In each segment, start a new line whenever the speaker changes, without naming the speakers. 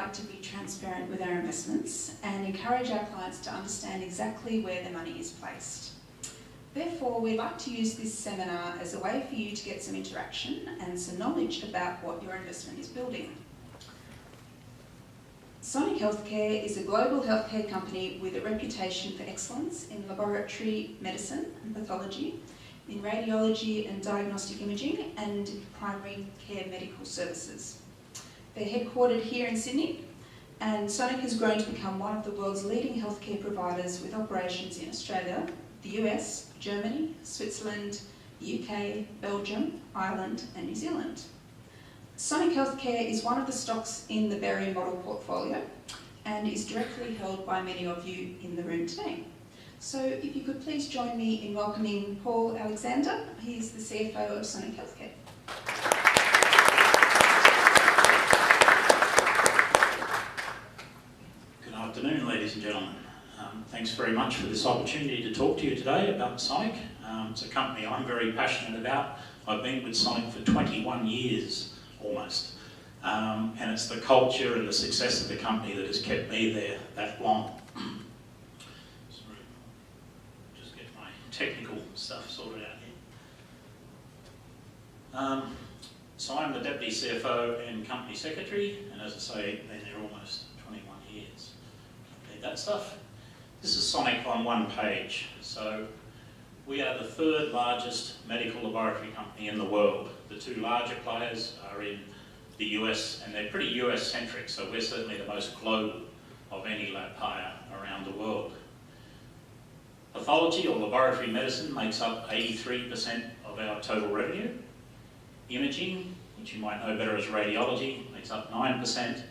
like to be transparent with our investments and encourage our clients to understand exactly where their money is placed. Therefore, we'd like to use this seminar as a way for you to get some interaction and some knowledge about what your investment is building. Sonic Healthcare is a global healthcare company with a reputation for excellence in laboratory medicine and pathology, in radiology and diagnostic imaging, and primary care medical services. They're headquartered here in Sydney, and Sonic has grown to become one of the world's leading healthcare providers with operations in Australia, the US, Germany, Switzerland, the UK, Belgium, Ireland, and New Zealand. Sonic Healthcare is one of the stocks in the Berry model portfolio and is directly held by many of you in the room today. So if you could please join me in welcoming Paul Alexander. He's the CFO of Sonic Healthcare.
Good afternoon, ladies and gentlemen. Thanks very much for this opportunity to talk to you today about Sonic. It's a company I'm very passionate about. I've been with Sonic for 21 years, almost. And it's the culture and the success of the company that has kept me there that long. Sorry, just get my technical stuff sorted out here. So I'm the Deputy CFO and Company Secretary, and as I say, been there almost 21 years. Need that stuff. This is Sonic on one page. So we are the third largest medical laboratory company in the world. The two larger players are in the US, and they're pretty US centric, so we're certainly the most global of any lab player around the world. Pathology or laboratory medicine makes up 83% of our total revenue. Imaging, which you might know better as radiology, makes up 9%.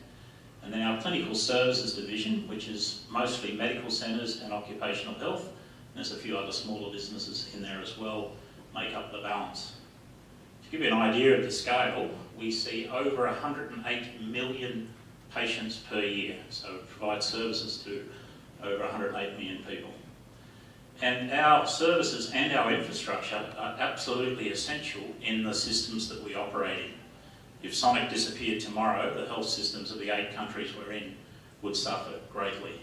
And then our clinical services division, which is mostly medical centres and occupational health, and there's a few other smaller businesses in there as well, make up the balance. To give you an idea of the scale, we see over 108 million patients per year, so we provide services to over 108 million people. And our services and our infrastructure are absolutely essential in the systems that we operate in. If Sonic disappeared tomorrow, the health systems of the 8 countries we're in would suffer greatly.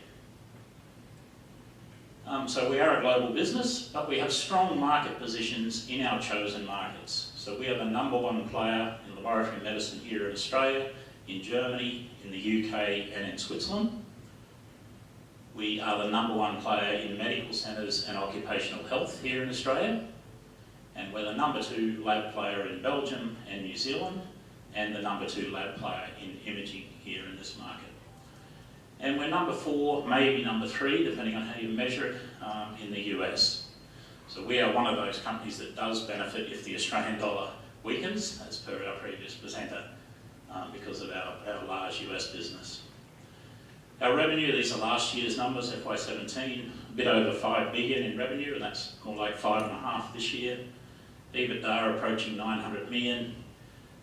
So we are a global business, but we have strong market positions in our chosen markets. So we are the #1 player in laboratory medicine here in Australia, in Germany, in the UK, and in Switzerland. We are the #1 player in medical centres and occupational health here in Australia. And we're the #2 lab player in Belgium and New Zealand, and the #2 lab player in imaging here in this market. And we're #4, maybe #3, depending on how you measure it, in the US. So we are one of those companies that does benefit if the Australian dollar weakens, as per our previous presenter, because of our large US business. Our revenue, these are last year's numbers, FY17, a bit over 5 billion in revenue, and that's more like 5.5 this year. EBITDA approaching 900 million,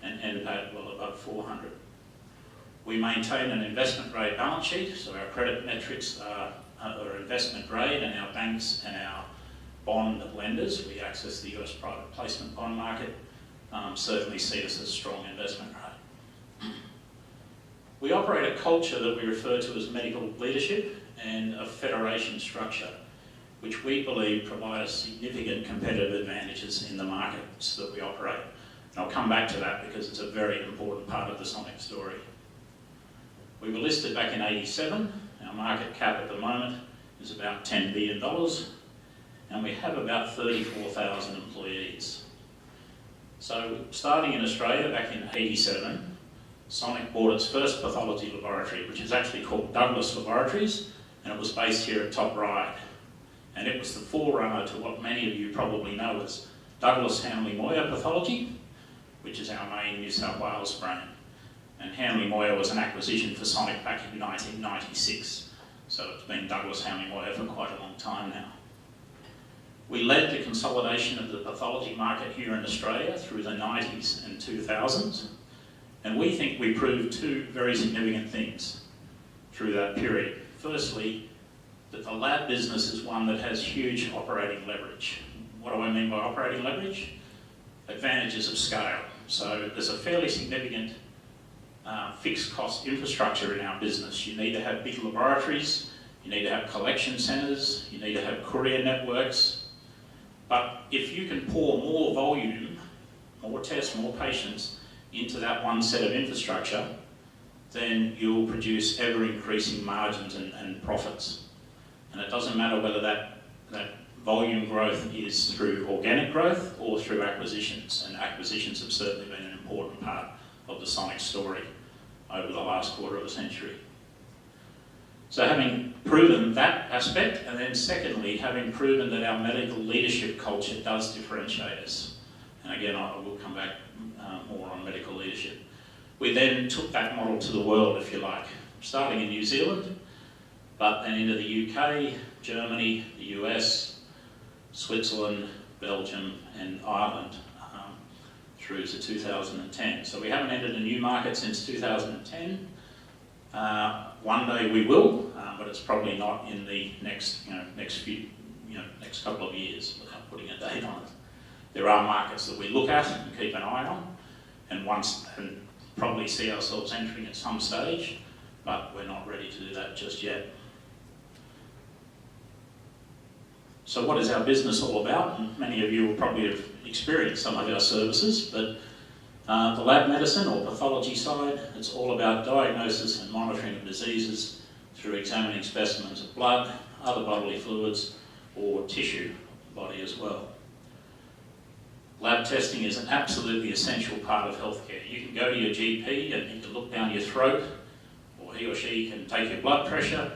and NPAT well above 400. We maintain an investment grade balance sheet, so our credit metrics are investment grade, and our banks and our bond lenders, we access the US private placement bond market, certainly see us as strong investment grade. We operate a culture that we refer to as medical leadership and a federation structure, which we believe provide us significant competitive advantages in the markets that we operate. And I'll come back to that because it's a very important part of the Sonic story. We were listed back in '87. Our market cap at the moment is about $10 billion, and we have about 34,000 employees. So starting in Australia back in '87, Sonic bought its first pathology laboratory, which is actually called Douglas Laboratories, and it was based here at Top Ryde. And it was the forerunner to what many of you probably know as Douglas Hanly Moir Pathology, which is our main New South Wales brand. And Hanly Moir was an acquisition for Sonic back in 1996. So it's been Douglas Hanly Moir for quite a long time now. We led the consolidation of the pathology market here in Australia through the 90s and 2000s. And we think we proved two very significant things through that period. Firstly, that the lab business is one that has huge operating leverage. What do I mean by operating leverage? Advantages of scale. So there's a fairly significant fixed cost infrastructure in our business. You need to have big laboratories, you need to have collection centres, you need to have courier networks. But if you can pour more volume, more tests, more patients into that one set of infrastructure, then you'll produce ever-increasing margins and profits. And it doesn't matter whether that volume growth is through organic growth or through acquisitions, and acquisitions have certainly been an important part of the Sonic story over the last quarter of a century. So having proven that aspect, and then secondly, having proven that our medical leadership culture does differentiate us, and again I will come back more on medical leadership, we then took that model to the world, if you like, starting in New Zealand, but then into the UK, Germany, the US, Switzerland, Belgium and Ireland through to 2010. So we haven't entered a new market since 2010. One day we will, but it's probably not in the next couple of years, without putting a date on it. There are markets that we look at and keep an eye on, and probably see ourselves entering at some stage, but we're not ready to do that just yet. So what is our business all about? And many of you will probably have experienced some of our services, but the lab medicine or pathology side, it's all about diagnosis and monitoring of diseases through examining specimens of blood, other bodily fluids, or tissue of the body as well. Lab testing is an absolutely essential part of healthcare. You can go to your GP and he can look down your throat, or he or she can take your blood pressure,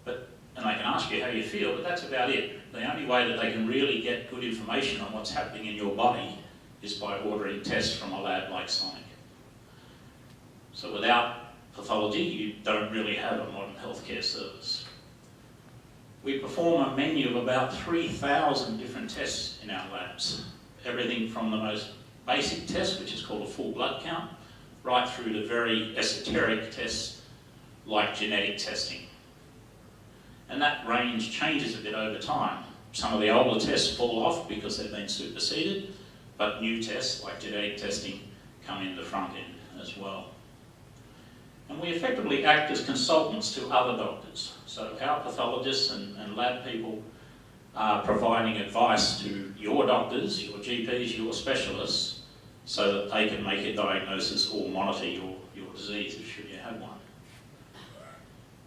and they can ask you how you feel, but that's about it. The only way that they can really get good information on what's happening in your body is by ordering tests from a lab like Sonic. So without pathology, you don't really have a modern healthcare service. We perform a menu of about 3,000 different tests in our labs. Everything from the most basic test, which is called a full blood count, right through to very esoteric tests like genetic testing. And that range changes a bit over time. Some of the older tests fall off because they've been superseded, but new tests like genetic testing come in the front end as well. And we effectively act as consultants to other doctors. So our pathologists and lab people are providing advice to your doctors, your GPs, your specialists, so that they can make a diagnosis or monitor your disease should you have one.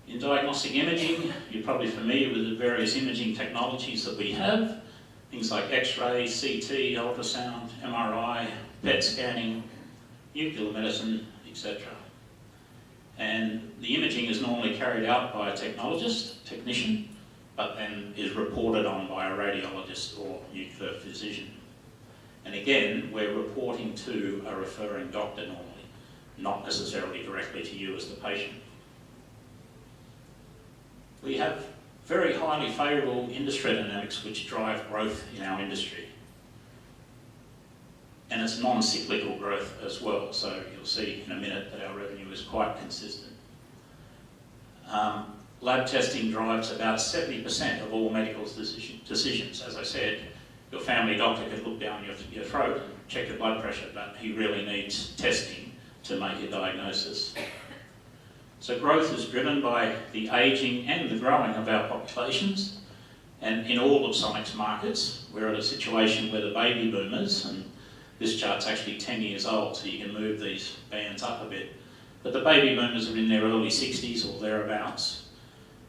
In diagnostic imaging, you're probably familiar with the various imaging technologies that we have, things like X-ray, CT, ultrasound, MRI, PET scanning, nuclear medicine, etc. And the imaging is normally carried out by a technician, but then is reported on by a radiologist or nuclear physician. And again, we're reporting to a referring doctor normally, not necessarily directly to you as the patient. We have very highly favourable industry dynamics which drive growth in our industry. And it's non-cyclical growth as well, so you'll see in a minute that our revenue is quite consistent. Lab testing drives about 70% of all medical decisions. As I said, your family doctor could look down your throat and check your blood pressure, but he really needs testing to make a diagnosis. So growth is driven by the ageing and the growing of our populations, and in all of Sonic's markets, we're at a situation where the baby boomers, and this chart's actually 10 years old, so you can move these bands up a bit, but the baby boomers are in their early 60s or thereabouts.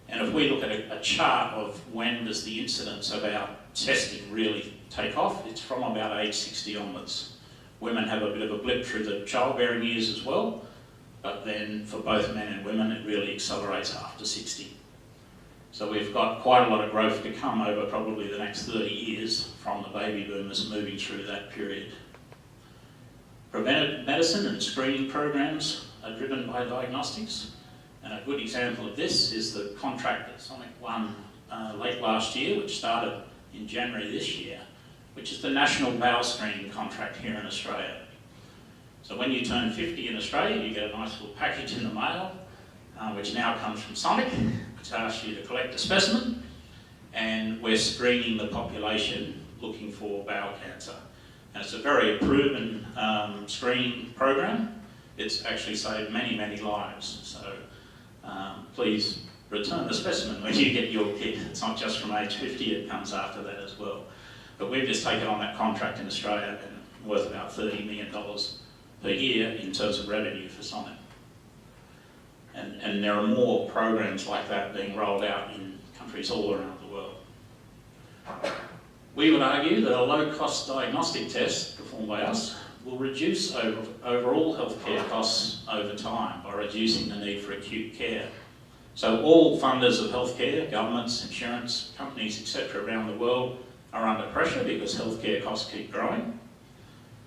And if we look at a chart of when does the incidence of our testing really take off, it's from about age 60 onwards. Women have a bit of a blip through the childbearing years as well, but then for both men and women it really accelerates after 60. So we've got quite a lot of growth to come over probably the next 30 years from the baby boomers moving through that period. Preventive medicine and screening programs are driven by diagnostics, and a good example of this is the contract that Sonic won late last year, which started in January this year, which is the National Bowel Screening contract here in Australia. So when you turn 50 in Australia, you get a nice little package in the mail, which now comes from Sonic, which asks you to collect a specimen, and we're screening the population looking for bowel cancer. And it's a very proven screening program, it's actually saved many, many lives. So please return the specimen when you get your kit. It's not just from age 50, it comes after that as well. But we've just taken on that contract in Australia and worth about $30 million per year in terms of revenue for Sonic. And there are more programs like that being rolled out in countries all around the world. We would argue that a low-cost diagnostic test performed by us will reduce overall healthcare costs over time by reducing the need for acute care. So all funders of healthcare, governments, insurance companies, etc. around the world are under pressure because healthcare costs keep growing.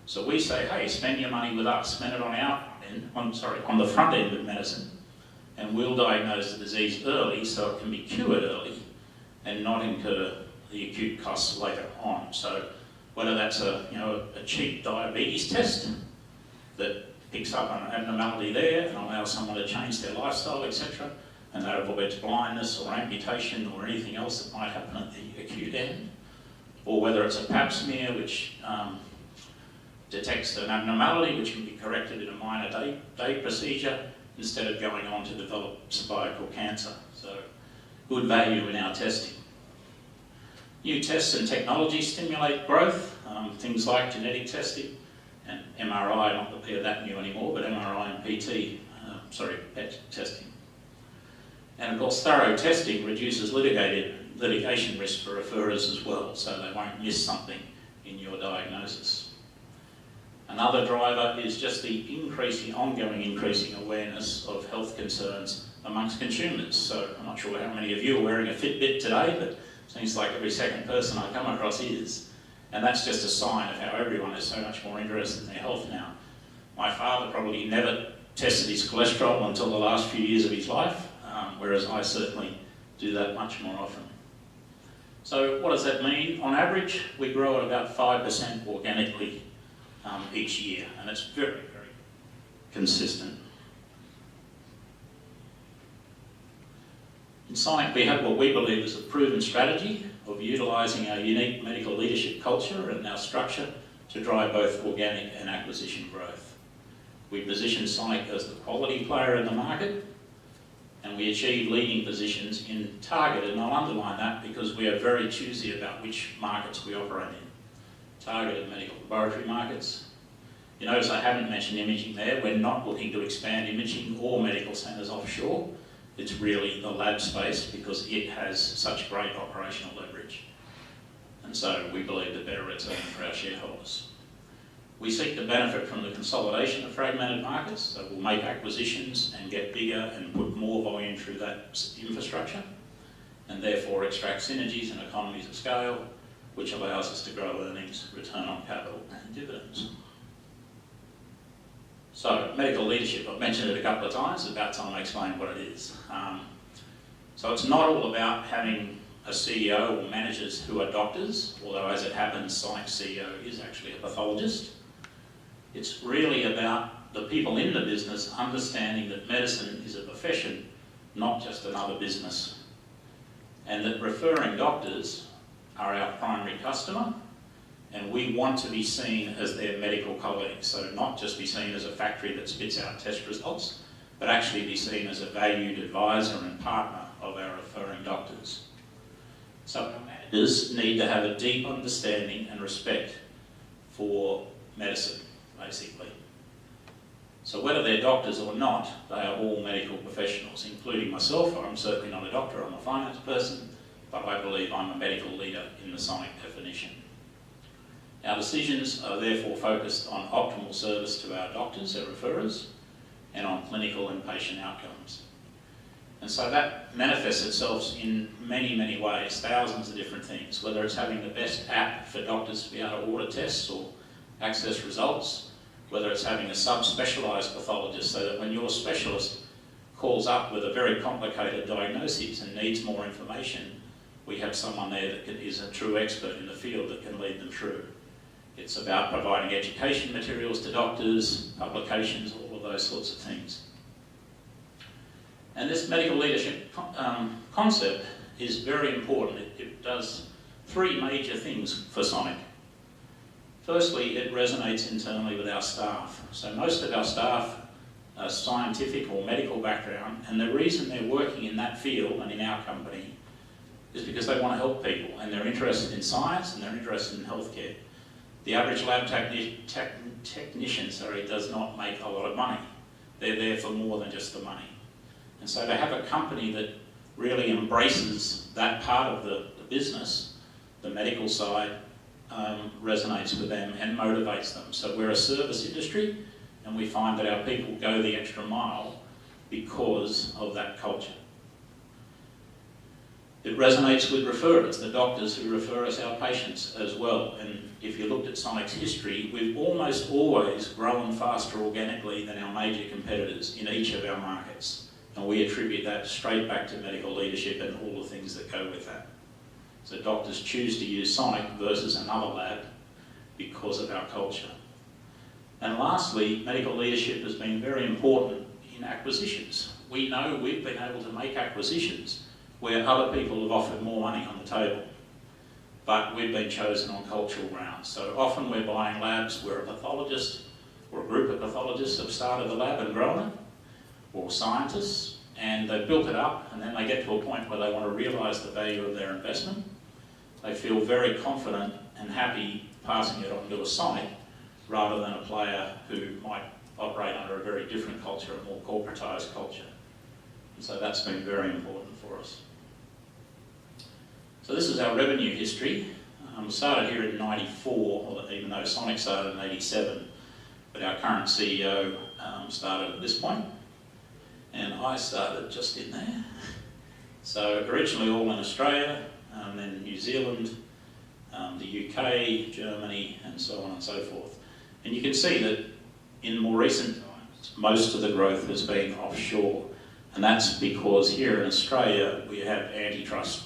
So we say, hey, spend your money with us, spend it on on the front end of medicine, and we'll diagnose the disease early so it can be cured early and not incur the acute costs later on. So whether that's a cheap diabetes test that picks up an abnormality there and allows someone to change their lifestyle, etc., and that avoids blindness or amputation or anything else that might happen at the acute end, or whether it's a pap smear which detects an abnormality which can be corrected in a minor day procedure instead of going on to develop cervical cancer. So good value in our testing. New tests and technology stimulate growth, things like genetic testing and MRI, not that they're that new anymore, but MRI and PET testing. And of course, thorough testing reduces litigation risk for referrers as well, so they won't miss something in your diagnosis. Another driver is just the ongoing increasing awareness of health concerns amongst consumers. So I'm not sure how many of you are wearing a Fitbit today, but it seems like every second person I come across is. And that's just a sign of how everyone is so much more interested in their health now. My father probably never tested his cholesterol until the last few years of his life, whereas I certainly do that much more often. So what does that mean? On average, we grow at about 5% organically each year, and it's very, very consistent. In Sonic, we have what we believe is a proven strategy of utilising our unique medical leadership culture and our structure to drive both organic and acquisition growth. We position Sonic as the quality player in the market, and we achieve leading positions in targeted, and I'll underline that because we are very choosy about which markets we operate in. Targeted medical laboratory markets. You notice I haven't mentioned imaging there. We're not looking to expand imaging or medical centres offshore. It's really the lab space because it has such great operational leverage. And so we believe the better return for our shareholders. We seek to benefit from the consolidation of fragmented markets, so we'll make acquisitions and get bigger and put more volume through that infrastructure, and therefore extract synergies and economies of scale, which allows us to grow earnings, return on capital, and dividends. So, medical leadership, I've mentioned it a couple of times, it's about time I explain what it is. So it's not all about having a CEO or managers who are doctors, although as it happens, Sonic's CEO is actually a pathologist. It's really about the people in the business understanding that medicine is a profession, not just another business. And that referring doctors are our primary customer, and we want to be seen as their medical colleagues. So not just be seen as a factory that spits out test results, but actually be seen as a valued advisor and partner of our referring doctors. So our managers need to have a deep understanding and respect for medicine, basically. So whether they're doctors or not, they are all medical professionals, including myself. I'm certainly not a doctor, I'm a finance person, but I believe I'm a medical leader in the Sonic definition. Our decisions are therefore focused on optimal service to our doctors, our referrers, and on clinical and patient outcomes. And so that manifests itself in many, many ways, thousands of different things, whether it's having the best app for doctors to be able to order tests or access results, whether it's having a subspecialised pathologist so that when your specialist calls up with a very complicated diagnosis and needs more information, we have someone there that is a true expert in the field that can lead them through. It's about providing education materials to doctors, publications, all of those sorts of things. And this medical leadership concept is very important. It does three major things for Sonic. Firstly, it resonates internally with our staff. So most of our staff a scientific or medical background, and the reason they're working in that field and in our company is because they want to help people, and they're interested in science and they're interested in healthcare. The average lab technician does not make a lot of money. They're there for more than just the money. And so to have a company that really embraces that part of the business, the medical side, resonates with them and motivates them. So we're a service industry, and we find that our people go the extra mile because of that culture. It resonates with referrers, the doctors who refer us our patients as well. And if you looked at Sonic's history, we've almost always grown faster organically than our major competitors in each of our markets. And we attribute that straight back to medical leadership and all the things that go with that. So doctors choose to use Sonic versus another lab because of our culture. And lastly, medical leadership has been very important in acquisitions. We know we've been able to make acquisitions where other people have offered more money on the table, but we've been chosen on cultural grounds. So often we're buying labs where a pathologist or a group of pathologists have started the lab and grown it, or scientists, and they've built it up, and then they get to a point where they want to realise the value of their investment. They feel very confident and happy passing it on to a Sonic rather than a player who might operate under a very different culture, a more corporatised culture. And so that's been very important for us. So this is our revenue history. We started here in '94, even though Sonic started in '87, but our current CEO started at this point, and I started just in there. So originally all in Australia, then New Zealand, the UK, Germany, and so on and so forth. And you can see that in more recent times, most of the growth has been offshore. And that's because here in Australia, we have antitrust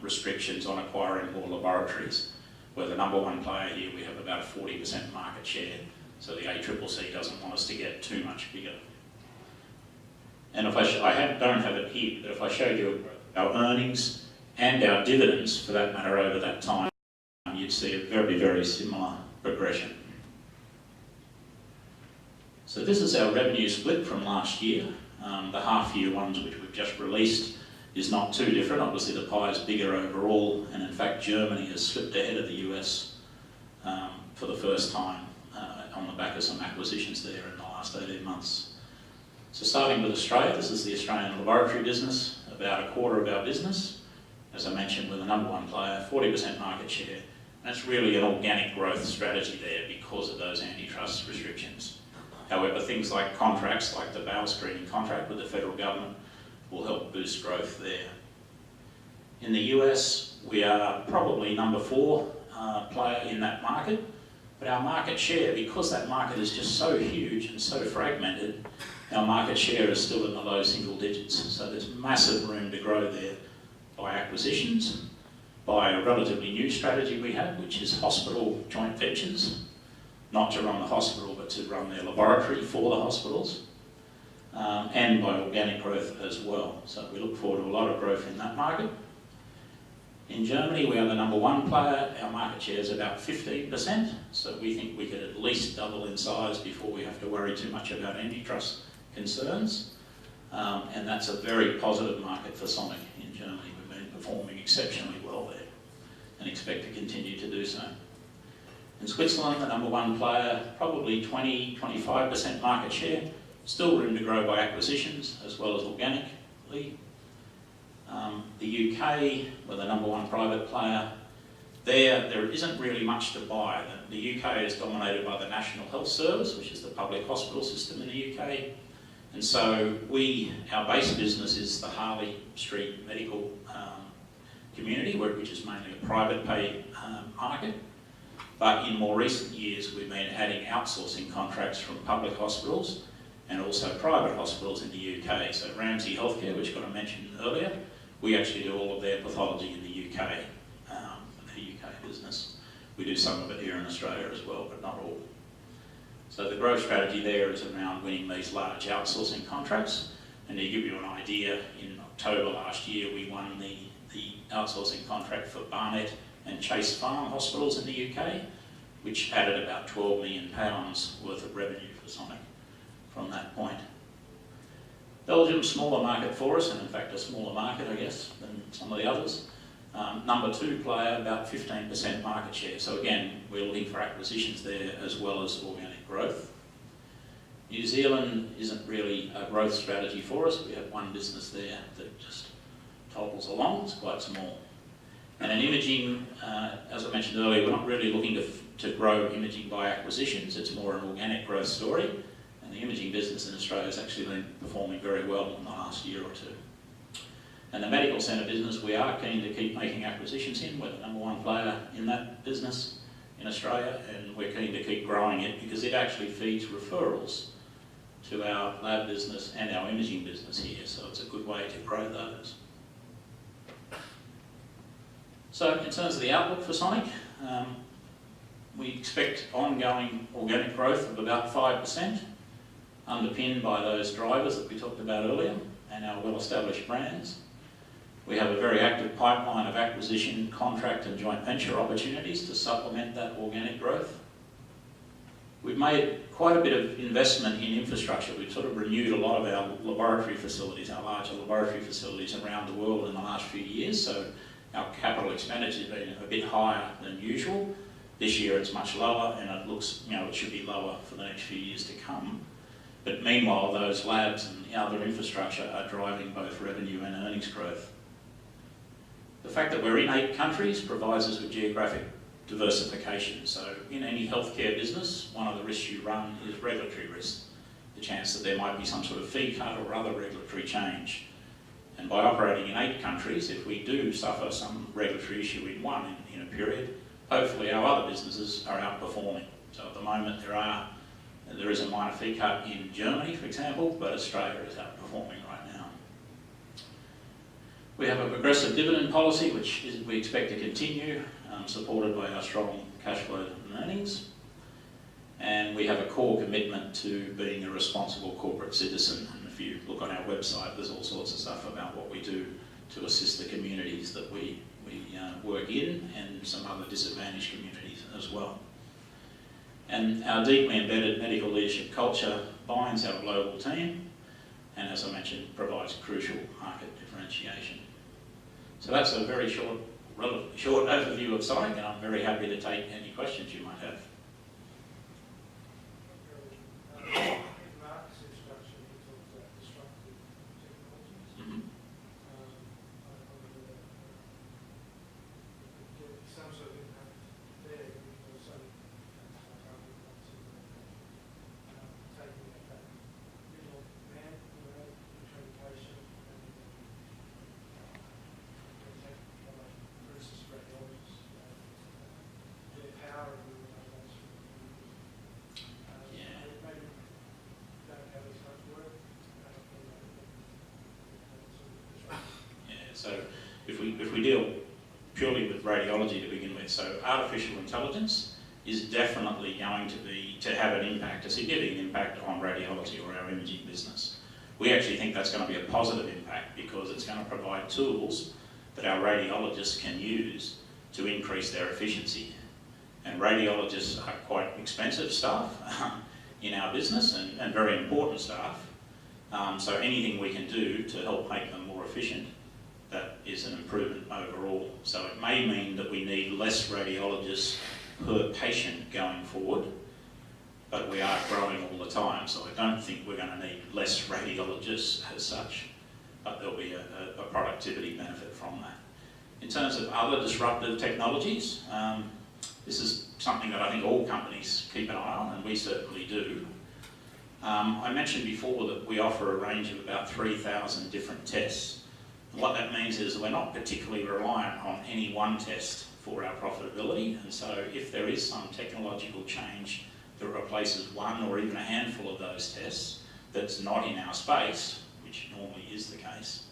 restrictions on acquiring more laboratories. We're the number one player here, we have about a 40% market share. So the ACCC doesn't want us to get too much bigger. And if don't have it here, but if I showed you our earnings and our dividends, for that matter, over that time, you'd see a very, very similar progression. So this is our revenue split from last year. The half-year ones, which we've just released, is not too different. Obviously, the pie is bigger overall, and in fact, Germany has slipped ahead of the US for the first time on the back of some acquisitions there in the last 18 months. So starting with Australia, this is the Australian laboratory business, about a quarter of our business. As I mentioned, we're the number one player, 40% market share. That's really an organic growth strategy there because of those antitrust restrictions. However, things like contracts, like the bowel screening contract with the federal government, will help boost growth there. In the US, we are probably number 4 player in that market, but our market share, because that market is just so huge and so fragmented, our market share is still in the low single digits. So there's massive room to grow there by acquisitions, by a relatively new strategy we have, which is hospital joint ventures, not to run the hospital, but to run their laboratory for the hospitals, and by organic growth as well. So we look forward to a lot of growth in that market. In Germany, we are the number 1 player. Our market share is about 15%, so we think we could at least double in size before we have to worry too much about antitrust concerns. And that's a very positive market for Sonic in Germany. We've been performing exceptionally well there and expect to continue to do so. In Switzerland, the number 1 player, probably 20-25% market share. Still room to grow by acquisitions as well as organically. The UK, we're the number 1 private player. There isn't really much to buy. The UK is dominated by the National Health Service, which is the public hospital system in the UK. And so our base business is the Harley Street medical community, which is mainly a private pay market. But in more recent years, we've been adding outsourcing contracts from public hospitals and also private hospitals in the UK. So Ramsay Healthcare, which got mentioned earlier, we actually do all of their pathology in the UK, the UK business. We do some of it here in Australia as well, but not all. So the growth strategy there is around winning these large outsourcing contracts. And to give you an idea, in October last year, we won the outsourcing contract for Barnet and Chase Farm hospitals in the UK, which added about £12 million worth of revenue for Sonic from that point. Belgium, smaller market for us, and in fact a smaller market, I guess, than some of the others. Number 2 player, about 15% market share. So again, we're looking for acquisitions there as well as organic growth. New Zealand isn't really a growth strategy for us. We have one business there that just topples along. It's quite small. And in imaging, as I mentioned earlier, we're not really looking to grow imaging by acquisitions. It's more an organic growth story. And the imaging business in Australia has actually been performing very well in the last year or two. And the medical centre business, we are keen to keep making acquisitions in. We're the number 1 player in that business in Australia, and we're keen to keep growing it because it actually feeds referrals to our lab business and our imaging business here. So it's a good way to grow those. So in terms of the outlook for Sonic, we expect ongoing organic growth of about 5%, underpinned by those drivers that we talked about earlier and our well-established brands. We have a very active pipeline of acquisition, contract and joint venture opportunities to supplement that organic growth. We've made quite a bit of investment in infrastructure. We've sort of renewed a lot of our laboratory facilities, our larger laboratory facilities around the world in the last few years, so our capital expenditure has been a bit higher than usual. This year it's much lower, and it looks, it should be lower for the next few years to come. But meanwhile, those labs and the other infrastructure are driving both revenue and earnings growth. The fact that we're in 8 countries provides us with geographic diversification. So in any healthcare business, one of the risks you run is regulatory risk, the chance that there might be some sort of fee cut or other regulatory change. And by operating in 8 countries, if we do suffer some regulatory issue in one in a period, hopefully our other businesses are outperforming. So at the moment there is a minor fee cut in Germany, for example, but Australia is outperforming right now. We have a progressive dividend policy, which we expect to continue, supported by our strong cash flow and earnings. And we have a core commitment to being a responsible corporate citizen. And if you look on our website, there's all sorts of stuff about what we do to assist the communities that we work in, and some other disadvantaged communities as well. And our deeply embedded medical leadership culture binds our global team, and as I mentioned, provides crucial market differentiation. So that's a very short overview of Sonic, and I'm very happy to take any questions you might have. So if we deal purely with radiology to begin with, so artificial intelligence is definitely going to have an impact, a significant impact on radiology or our imaging business. We actually think that's going to be a positive impact because it's going to provide tools that our radiologists can use to increase their efficiency. And radiologists are quite expensive staff in our business and very important staff. So anything we can do to help make them more efficient, that is an improvement overall. So it may mean that we need less radiologists per patient going forward, but we are growing all the time, so I don't think we're going to need less radiologists as such, but there'll be a productivity benefit from that. In terms of other disruptive technologies, this is something that I think all companies keep an eye on, and we certainly do. I mentioned before that we offer a range of about 3,000 different tests. And what that means is we're not particularly reliant on any one test for our profitability, and so if there is some technological change that replaces one or even a handful of those tests that's not in our space, which normally is the case,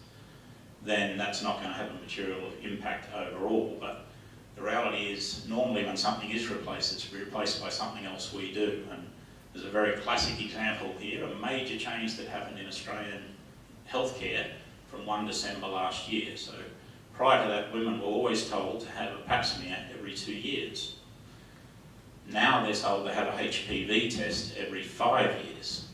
then that's not going to have a material impact overall. But the reality is, normally when something is replaced, it's replaced by something else we do. And there's a very classic example here, a major change that happened in Australian healthcare from 1 December last year. So prior to that, women were always told to have a pap smear every 2 years. Now they're told to have a HPV test every 5 years.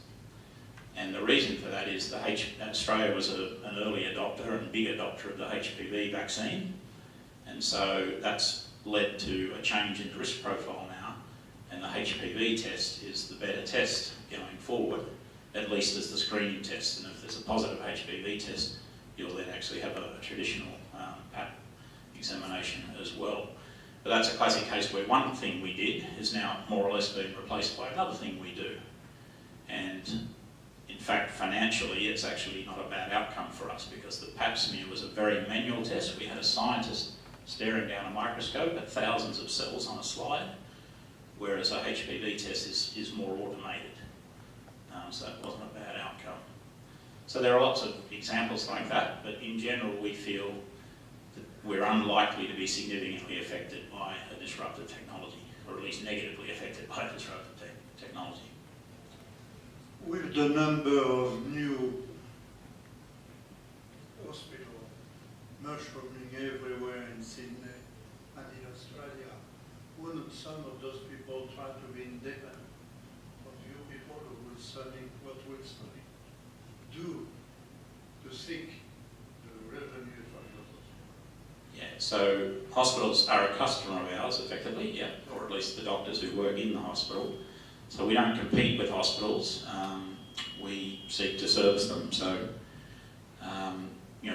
And the reason for that is Australia was an early adopter and big adopter of the HPV vaccine. And so that's led to a change in the risk profile now. And the HPV test is the better test going forward, at least as the screening test. And if there's a positive HPV test, you'll then actually have a traditional PAP examination as well. But that's a classic case where one thing we did is now more or less being replaced by another thing we do. And in fact, financially, it's actually not a bad outcome for us because the pap smear was a very manual test. We had a scientist staring down a microscope at thousands of cells on a slide, whereas a HPV test is more automated. So it wasn't a bad outcome. So there are lots of examples like that, but in general, we feel that we're unlikely to be significantly affected by a disruptive technology, or at least negatively affected by a disruptive technology.
With the number of new hospitals mushrooming everywhere in Sydney and in Australia, wouldn't some of those people try to be independent of you people who will study what will study do to seek the revenue from your hospital?
Yeah, so hospitals are a customer of ours effectively, yeah, or at least the doctors who work in the hospital. So we don't compete with hospitals, we seek to service them. So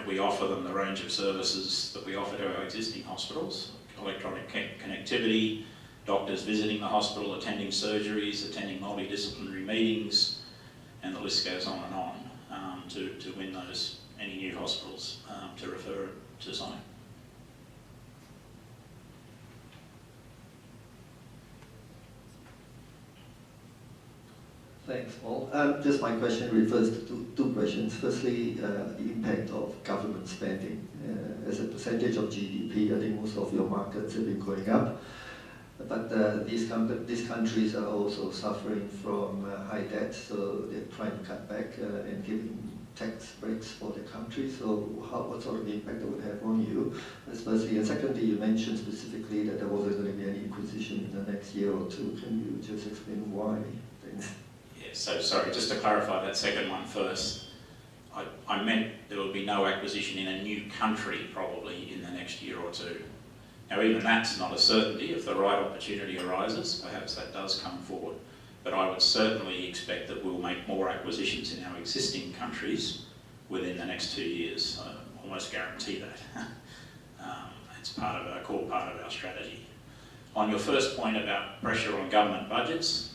we offer them the range of services that we offer to our existing hospitals: electronic connectivity, doctors visiting the hospital, attending surgeries, attending multidisciplinary meetings, and the list goes on and on to win any new hospitals to refer to Sonic.
Thanks, Paul. Just my question refers to two questions. Firstly, the impact of government spending. As a percentage of GDP, I think most of your markets have been going up. But these countries are also suffering from high debt, so they're trying to cut back and giving tax breaks for the country. So what sort of impact that would have on you? That's firstly. And secondly, you mentioned specifically that there wasn't going to be any acquisition in the next year or two. Can you just explain why? Thanks.
So sorry, just to clarify that second one first, I meant there will be no acquisition in a new country probably in the next year or two. Now even that's not a certainty. If the right opportunity arises, perhaps that does come forward. But I would certainly expect that we'll make more acquisitions in our existing countries within the next 2 years. I almost guarantee that. It's a core part of our strategy. On your first point about pressure on government budgets,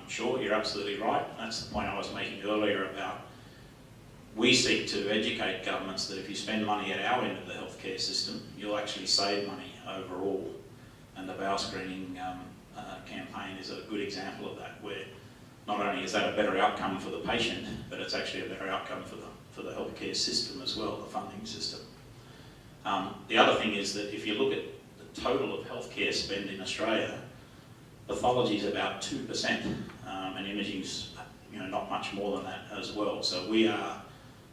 sure, you're absolutely right. That's the point I was making earlier about we seek to educate governments that if you spend money at our end of the healthcare system, you'll actually save money overall. And the bowel screening campaign is a good example of that, where not only is that a better outcome for the patient, but it's actually a better outcome for the healthcare system as well, the funding system. The other thing is that if you look at the total of healthcare spend in Australia, pathology is about 2%, and imaging's not much more than that as well. So we are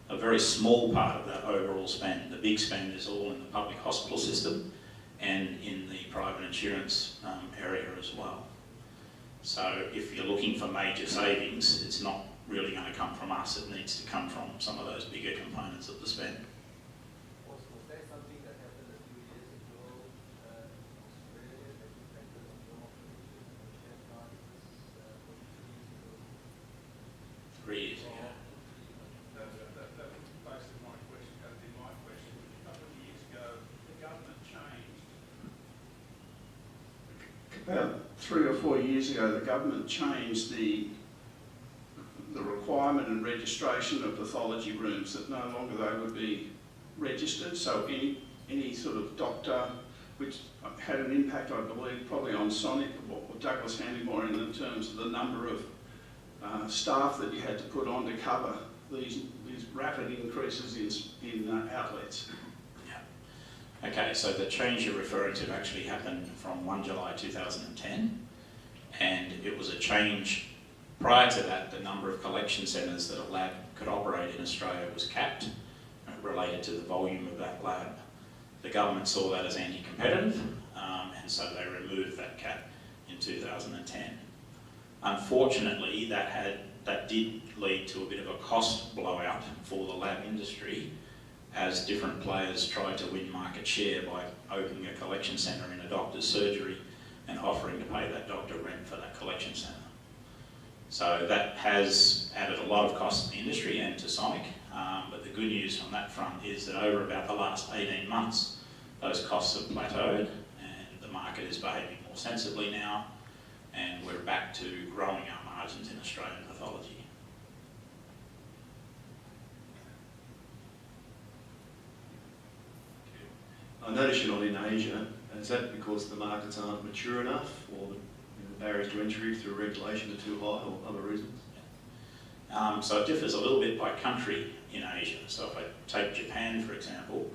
a very small part of that overall spend. The big spend is all in the public hospital system and in the private insurance area as well. So if you're looking for major savings, it's not really going to come from us. It needs to come from some of those bigger components of the spend.
Was there something that happened a few years ago in Australia that impacted on your operation and share prices
3 years ago.
That was basically my question. That would be my question. A couple of years ago, the government changed. About 3 or 4 years ago, the government changed the requirement and registration of pathology rooms, that no longer they would be registered. So any sort of doctor, which had an impact, I believe, probably on Sonic or Douglas Hanley more in terms of the number of staff that you had to put on to cover these rapid increases in outlets.
Yeah. Okay, so the change you're referring to actually happened from 1 July 2010, and it was a change. Prior to that, the number of collection centres that a lab could operate in Australia was capped, related to the volume of that lab. The government saw that as anti-competitive, and so they removed that cap in 2010. Unfortunately, that had that did lead to a bit of a cost blowout for the lab industry as different players tried to win market share by opening a collection centre in a doctor's surgery and offering to pay that doctor rent for that collection centre. So that has added a lot of cost to the industry and to Sonic, but the good news on that front is that over about the last 18 months, those costs have plateaued and the market is behaving more sensibly now, and we're back to growing our margins in Australian pathology.
I notice you're not in Asia. Is that because the markets aren't mature enough, or the barriers to entry through regulation are too high, or other reasons?
So it differs a little bit by country in Asia. So if I take Japan, for example,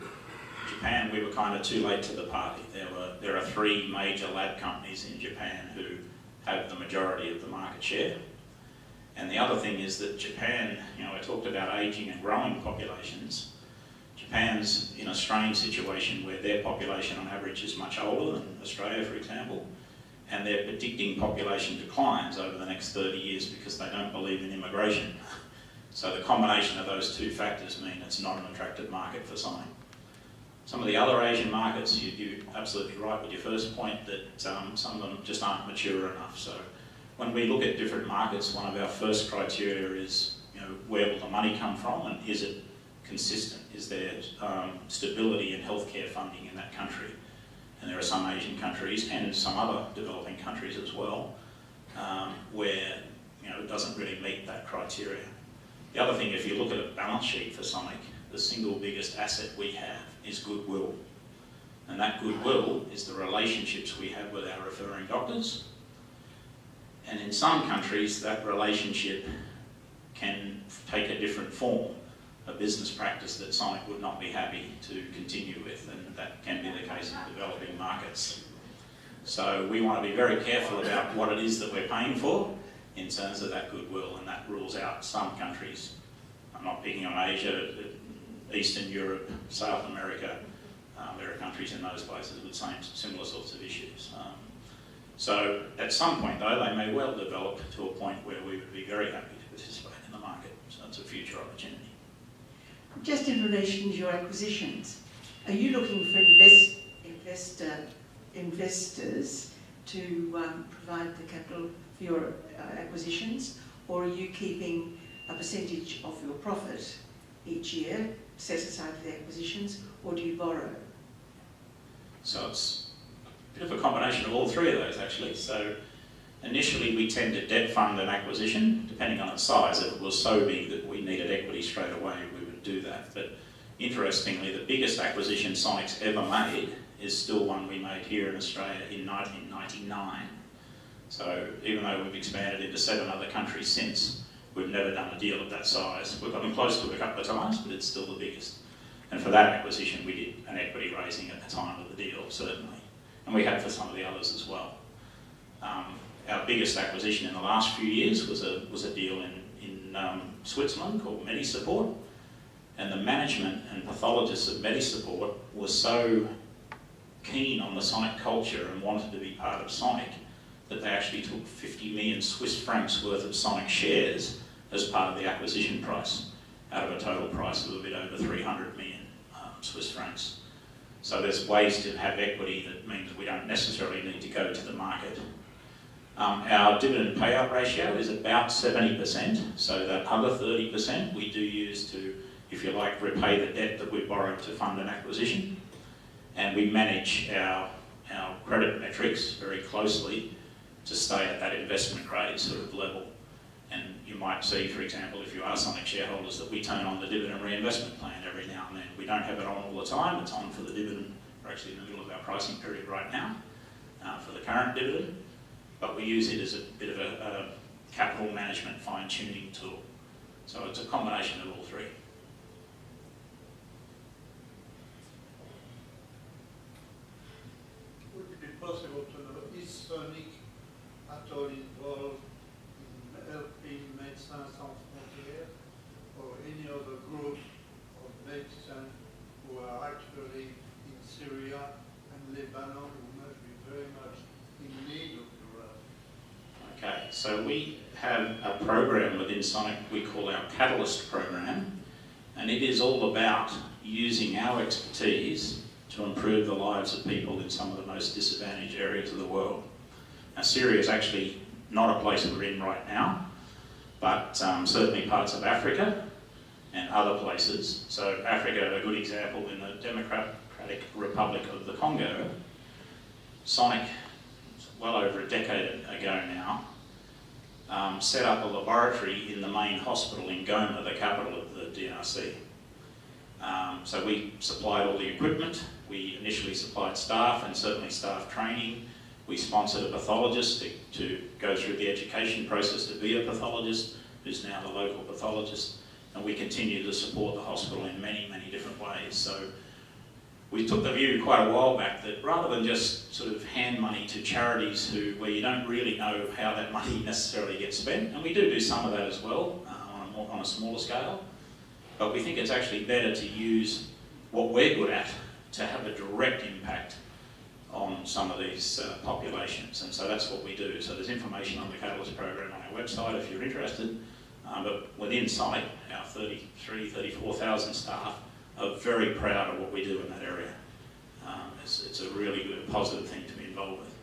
Japan, we were kind of too late to the party. There are 3 major lab companies in Japan who have the majority of the market share. And the other thing is that Japan, I talked about ageing and growing populations. Japan's in a strange situation where their population on average is much older than Australia, for example, and they're predicting population declines over the next 30 years because they don't believe in immigration. So the combination of those 2 factors mean it's not an attractive market for Sonic. Some of the other Asian markets, you're absolutely right with your first point that some of them just aren't mature enough. So when we look at different markets, one of our first criteria is, where will the money come from and is it consistent? Is there stability in healthcare funding in that country? And there are some Asian countries and some other developing countries as well where it doesn't really meet that criteria. The other thing, if you look at a balance sheet for Sonic, the single biggest asset we have is goodwill. And that goodwill is the relationships we have with our referring doctors. And in some countries, that relationship can take a different form, a business practice that Sonic would not be happy to continue with, and that can be the case in developing markets. So we want to be very careful about what it is that we're paying for in terms of that goodwill, and that rules out some countries. I'm not picking on Asia, Eastern Europe, South America. There are countries in those places with similar sorts of issues. So at some point though, they may well develop to a point where we would be very happy to participate in the market. So it's a future opportunity.
Just in relation to your acquisitions, are you looking for investors to provide the capital for your acquisitions, or are you keeping a percentage of your profit each year set aside for the acquisitions, or do you borrow?
So it's a bit of a combination of all 3 of those actually. So initially we tend to debt fund an acquisition, depending on its size. If it was so big that we needed equity straight away, we would do that. But interestingly, the biggest acquisition Sonic's ever made is still one we made here in Australia in 1999. So even though we've expanded into 7 other countries since, we've never done a deal of that size. We've gotten close to it a couple of times, but it's still the biggest. And for that acquisition, we did an equity raising at the time of the deal, certainly. And we have for some of the others as well. Our biggest acquisition in the last few years was a deal in Switzerland called MediSupport. And the management and pathologists of MediSupport were so keen on the Sonic culture and wanted to be part of Sonic that they actually took 50 million Swiss francs worth of Sonic shares as part of the acquisition price, out of a total price of a bit over 300 million Swiss francs. So there's ways to have equity that means we don't necessarily need to go to the market. Our dividend payout ratio is about 70%, so that other 30% we do use to, if you like, repay the debt that we borrowed to fund an acquisition. And we manage our credit metrics very closely to stay at that investment grade sort of level. And you might see, for example, if you are Sonic shareholders, that we turn on the dividend reinvestment plan every now and then. We don't have it on all the time, it's on for the dividend. We're actually in the middle of our pricing period right now for the current dividend, but we use it as a bit of a capital management fine-tuning tool. So it's a combination of all 3.
Would it be possible to know, is Sonic at all involved in helping Médecins Sans Frontières or any other group of medicine who are actually in Syria and Lebanon, who must be very much in need of your help?
Okay, So we have a program within Sonic we call our Catalyst program, and it is all about using our expertise to improve the lives of people in some of the most disadvantaged areas of the world. Now, Syria is actually not a place we're in right now, but certainly parts of Africa and other places. So Africa, a good example, in the Democratic Republic of the Congo, Sonic, well over a decade ago now, set up a laboratory in the main hospital in Goma, the capital of the DRC. So we supplied all the equipment, we initially supplied staff and certainly staff training. We sponsored a pathologist to go through the education process to be a pathologist, who's now the local pathologist, and we continue to support the hospital in many, many different ways. So we took the view quite a while back that rather than just sort of hand money to charities where you don't really know how that money necessarily gets spent, and we do some of that as well on a smaller scale, but we think it's actually better to use what we're good at to have a direct impact on some of these populations, and so that's what we do. So there's information on the Catalyst program on our website if you're interested, but within Sonic, our 34,000 staff are very proud of what we do in that area. It's a really good, positive thing to be involved with.